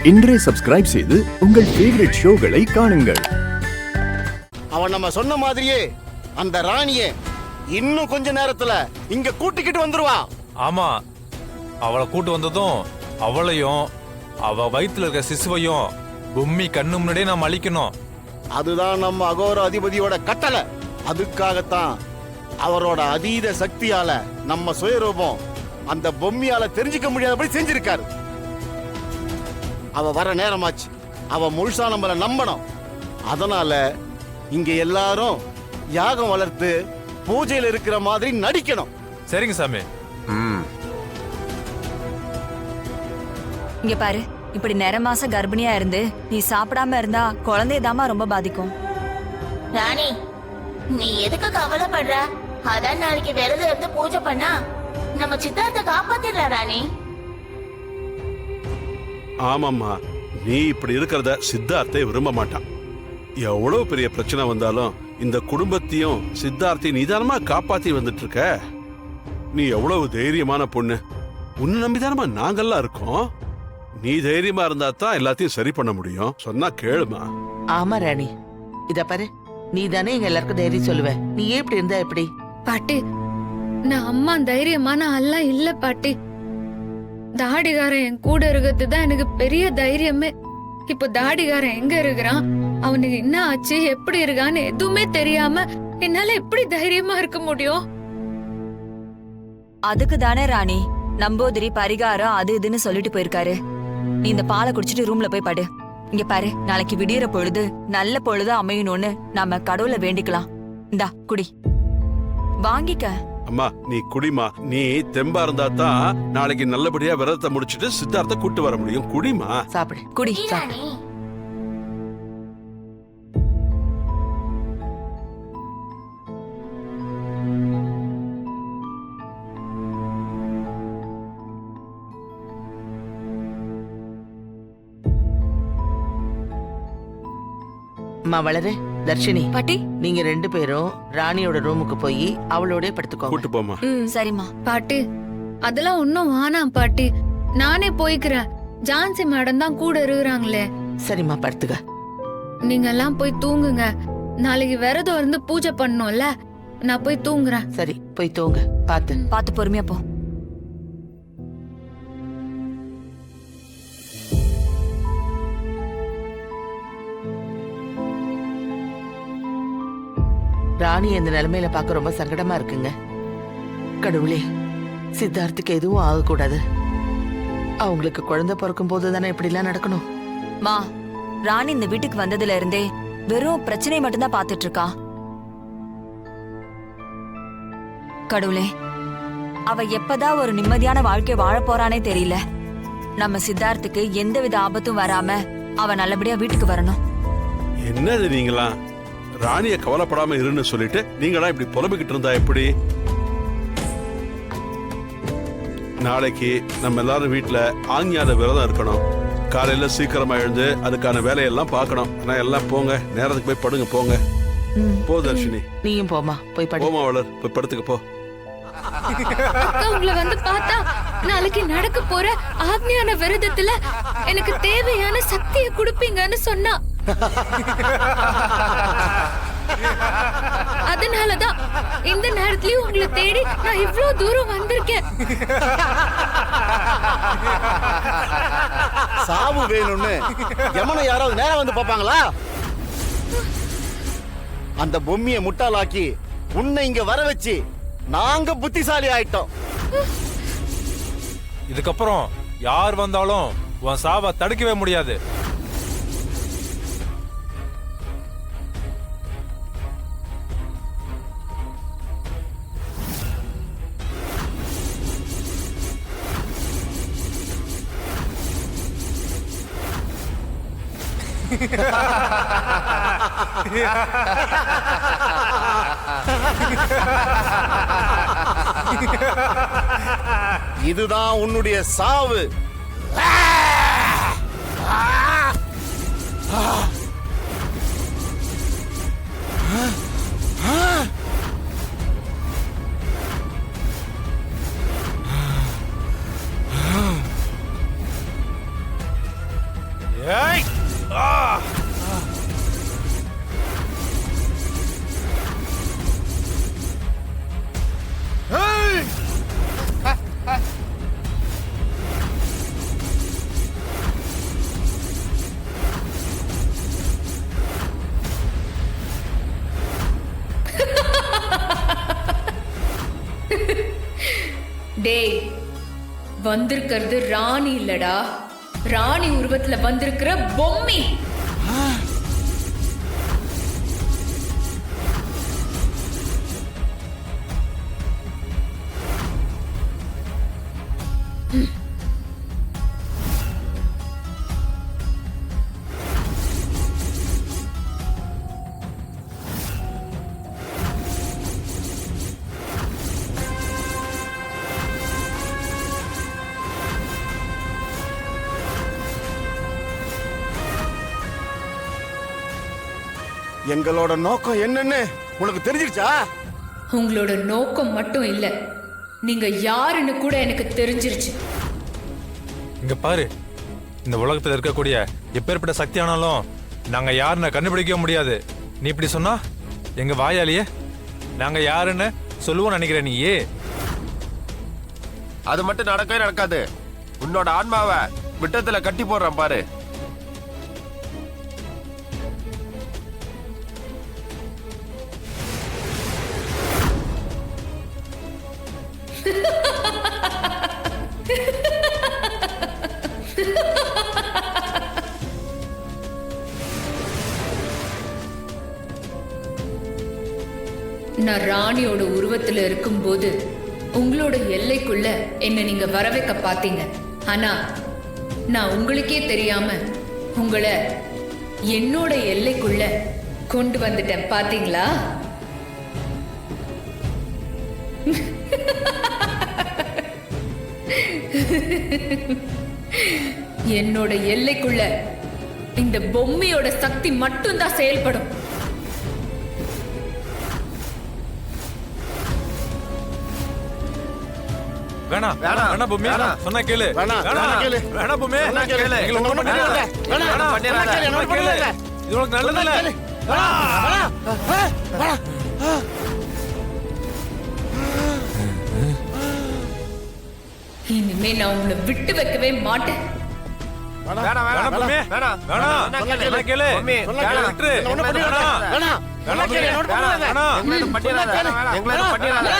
இன்றே சப்ஸ்கிரைப் செய்து உங்கள் ஃபேவரட் ஷோகளை காணுங்கள். அவன் நம்ம சொன்ன மாதிரியே அந்த ராணிய இன்னும் கொஞ்ச நேரத்துல இங்க கூட்டிக்கிட்டு வந்துருவா. ஆமா, அவளை கூட்டு வந்ததும் அவளையும் அவ வயிற்றுல இருக்க சிசுவையும் பொம்மி கண்ணு முன்னாடியே நாம் அழிக்கணும். அதுதான் நம்ம அகோர அதிபதியோட கட்டளை. அதுக்காகத்தான் அவரோட அதீத சக்தியால நம்ம சுயரூபம் அந்த பொம்மியால தெரிஞ்சுக்க முடியாதபடி செஞ்சிருக்காரு. அவ வர நேரமாச்சு. அவ முழுசா நம்மள நம்பணும். அதனால இங்க எல்லாரும் யாகம் வளர்த்து பூஜையில இருக்கிற மாதிரி நடிக்கணும். சரிங்க சாமி. இங்க பாரு, இப்படி நிறமாச கர்ப்பிணியா இருந்து நீ சாப்பிடாம இருந்தா குழந்தையதாமா ரொம்ப பாதிக்கும். ராணி, நீ எதுக்கு கவலைப்படுற? அதான் நாளைக்கு விரதம் இருந்து பூஜை பண்ணா நம்ம சித்தார்த்த காப்பாத்திடுற ராணி. ஆமாம்மா, நீ இப்படி இருக்கிறத சித்தார்த்தை விரும்ப மாட்டான். எவ்வளவு பெரிய பிரச்சனை வந்தாலும் இந்த குடும்பத்தையும் சித்தார்த்தை நிதானமா காப்பாத்தி வந்துட்டு இருக்க. நீ எவ்வளவு தைரியமான பொண்ணு. உன்னை நம்பிதானமா நாங்கெல்லாம் இருக்கோம். நீ தைரியமா இருந்தா தான் எல்லாத்தையும் சரி பண்ண முடியும். சொன்னா கேளுமா. ஆமா ராணி, இத பாரு, நீ தானே எங்க எல்லாருக்கும் தைரியம் சொல்லுவ. நீ எப்படி இருந்தா எப்படி? பாட்டி, நான் அம்மா தைரியமான ஆள்லாம் இல்ல பாட்டி. தாடிகாரன் என் கூட இருக்கிறது தான் எனக்கு பெரிய தைரியமே. இப்போ தாடிகாரன் எங்க இருக்கிறான், அவனுக்கு என்ன ஆச்சு, எப்படி இருக்கான்னு எதுவுமே தெரியாம என்னால எப்படி தைரியமா இருக்க முடியும்? அதுக்கு தானே ராணி நம்பூதிரி பரிகாரம் அது இதுன்னு சொல்லிட்டு போயிருக்காரு. நீ இந்த பாலை குடிச்சிட்டு ரூம்ல போய் படு. இங்க பாரு, நாளைக்கு விடியற பொழுது நல்ல பொழுது அமையணும்னு நாம கடவுளை வேண்டிக்கலாம். இந்தா குடி, வாங்கிக்க. அம்மா, நீ குடிமா. நீ தெம்பா இருந்தா தான் நாளைக்கு நல்லபடியா விரதத்தை முடிச்சிட்டு சித்தார்த்த கூட்டு வர முடியும். குடிமா. சாப்பிடு. குடி. ராணி, அம்மா வளரு, தர்ஷினி, பாட்டி, நீங்க ரெண்டு பேரும் ராணியோட ரூமுக்கு போய் அவளோட படுத்துக்கோங்க. கூட்டு போமா. சரிம்மா. பாட்டி, அதெல்லாம் ஒன்னும் வேணாம் பாட்டி, நானே போய்க்கிறேன். ஜான்சி மேடம் தான் கூட இருக்கிறாங்களே. சரிம்மா, படுத்துக்க. நீங்க எல்லாம் போய் தூங்குங்க. நாளைக்கு விரதம் இருந்து பூஜை பண்ணணும்ல, நான் போய் தூங்குறேன். சரி, போய் தூங்க. பாத்து பாத்து பொறுமையா போ. ராணி இந்த நிலைமையில பார்க்க ரொம்ப சங்கடமா இருக்குங்க. கடவுளே, சித்தார்த்துக்கு எதுவும் ஆகக்கூடாது. அவங்களுக்கு குழந்தை பிறக்கும் போது தானே இப்படி எல்லாம் நடக்கணும். மா, ராணி இந்த வீட்டுக்கு வந்ததுல இருந்தே வெறும் பிரச்சனை மட்டும்தான் பாத்துட்டு இருக்கா. கடவுளே, அவ எப்பதான் ஒரு நிம்மதியான வாழ்க்கை வாழ போறானே தெரியல. நம்ம சித்தார்த்துக்கு எந்தவித ஆபத்தும் வராம அவ நல்லபடியா வீட்டுக்கு வரணும். என்னது நீங்களா ராணிய கவலைப்படாம இருன்னு சொல்லிட்டு நீங்களா இப்படி புலம்பிக்கிட்டு இருந்தா எப்படி? நாளைக்கு நம்ம எல்லாரும் வீட்டுல ஆஞ்ஞாத விரதம் இருக்கணும். காலையில சீக்கிரமா எழுந்து அதுக்கான வேலையெல்லாம் பார்க்கணும். நான் எல்லாம் போங்க, நேரத்துக்கு போய் படுங்க. போங்க. போ தர்ஷினி. நீயும் போமா, போய் படு. போமா வளர், போய் படுத்துக்க போ. அக்கா உங்களை வந்து பார்த்தா நாளைக்கு நடக்க போற ஆக்ஞான விரதத்துல எனக்கு தேவையான சக்தியை கொடுப்பீங்கன்னு சொன்னா. அதனாலதான் இந்த நேரத்திலயும் உங்களை தேடி நான் இவ்வளவு தூரம் வந்திருக்கேன். சாவு வேணும்னு யமனை யாராவது நேரம் வந்து பாப்பாங்களா? அந்த பொம்மியை முட்டாளாக்கி உன்னை இங்க வர வச்சு நாங்க புத்திசாலி ஆயிட்டோம். இதுக்கப்புறம் யார் வந்தாலும் உன் சாவை தடுக்கவே முடியாது. இதுதான் உன்னுடைய சாவு. ஏய் ஆ டேய், வந்திருக்கிறது ராணி இல்லடா, ராணி உருவத்துல வந்திருக்கிற பொம்மி. எங்களோட நோக்கம் என்னன்னு உனக்கு தெரிஞ்சிருச்சா? உங்களோட நோக்கம் மட்டும் இல்ல, நீங்க யாருன்னு கூட எனக்கு தெரிஞ்சிருச்சு. இங்க பாரு, இந்த உலகத்துல இருக்கக்கூடிய எப்பேற்பட்ட சக்தி ஆனாலும் நாங்க யாருன்னு கண்டுபிடிக்க முடியாது. நீ இப்படி சொன்னா எங்க வாயாலேயே நாங்க யாருன்னு சொல்லுவோம் நினைக்கிறேன். நீயே அது மட்டும் நடக்கவே நடக்காது. உன்னோட ஆன்மாவை விட்டத்துல கட்டி போடுறேன் பாரு. நான் ராணியோட உருவத்துல இருக்கும்போது உங்களோட எல்லைக்குள்ள என்ன நீங்க வர வைக்க பாத்தீங்க. ஆனா நான் உங்களுக்கே தெரியாம உங்களை என்னோட எல்லைக்குள்ள கொண்டு வந்துட்டேன் பாத்தீங்களா? என்னோட எல்லைக்குள்ள இந்த பொம்மையோட சக்தி மட்டும்தான் செயல்படும். வேணா வேணா வேணா பொம்மி, சொன்னா கேளு. வேணா, வேணா கேளு. வேணா பொம்மி, வேணா கேளு. எங்களை ஒண்ணும் ஒண்ணும் பண்ணிடாத. வேணா, வேணா, பண்ணிடாத. வேணா, ஒண்ணும் கேளு. பண்ணிடாத. இது உனக்கு நல்லது இல்ல. இனிமே நான் உங்களை விட்டு வைக்கவே மாட்டேன். வேணாம் வேணா பொம்மி, வேணாம் வேணா, சொன்னா கேளு. பொம்மி, சொன்னா வேணாம். கேளு, விட்டுரு. ஒண்ணும் பண்ணிடாத. வேணா, வேணா கேளு, பொம்மி, ஒண்ணும் பண்ணிடாத. வேணா. எங்களை எதுவும் பண்ணிடாத. எங்களை எதுவும் பண்ணிடாத.